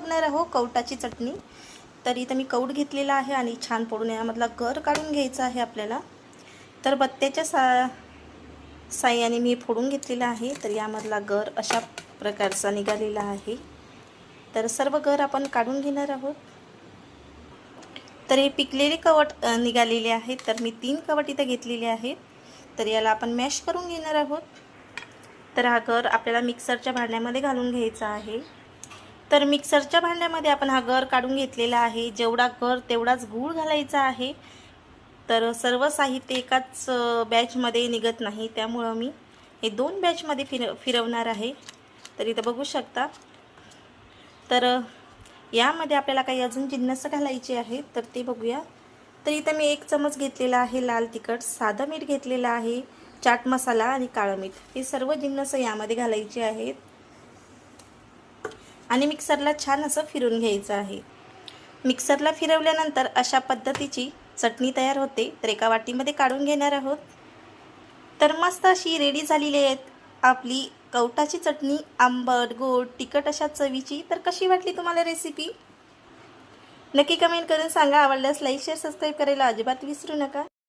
बघणार आहोत कवटाची चटणी। तर इथं मी कवट घेतलेला आहे आणि छान पडून यामधला गर काढून घ्यायचा आहे आपल्याला। तर बत्त्याच्या साहाय्याने मी फोडून घेतलेला आहे। तर यामधला गर अशा प्रकारचा निघालेला आहे। तर सर्व गर आपण काढून घेणार आहोत। तर हे पिकलेले कवट निघालेले आहेत। तर मी 3 कवट इथे घेतलेले आहेत। तर याला आपण मॅश करून घेणार आहोत। तर हा गर आपल्याला मिक्सरच्या भांड्यामध्ये घालून घ्यायचा आहे। तर मिक्सरच्या भांड्यामध्ये आपण हा गर काढून घेतलेला आहे। जेवढा गर तेवढाच गूळ घालायचा आहे। तर सर्व साहित्य एकाच बॅचमध्ये निघत नाही, त्यामुळे मी हे 2 बॅचमध्ये फिरवणार आहे। तर इथं बघू शकता। तर यामध्ये आपल्याला काही अजून जिन्नस घालायचे आहेत, तर ते बघूया। तर इथं मी 1 चमच घेतलेला आहे लाल तिखट, साधं मीठ घेतलेलं आहे, चाट मसाला आणि काळं मीठ, हे सर्व जिन्नस यामध्ये घालायचे आहेत आणि मिक्सरला छान असं फिरून घ्यायचं आहे। मिक्सरला फिरवल्यानंतर अशा पद्धतीची चटणी तयार होते। तर एका वाटीमध्ये काढून घेणार आहोत। तर मस्त अशी रेडी झालेली आहे आपली कवटाची चटणी, आंबट गोड तिखट अशा चवीची। तर कशी वाटली तुम्हाला रेसिपी? नक्की कमेंट करून सांगा। आवडल्यास लाईक शेअर सबस्क्राईब करायला अजिबात विसरू नका।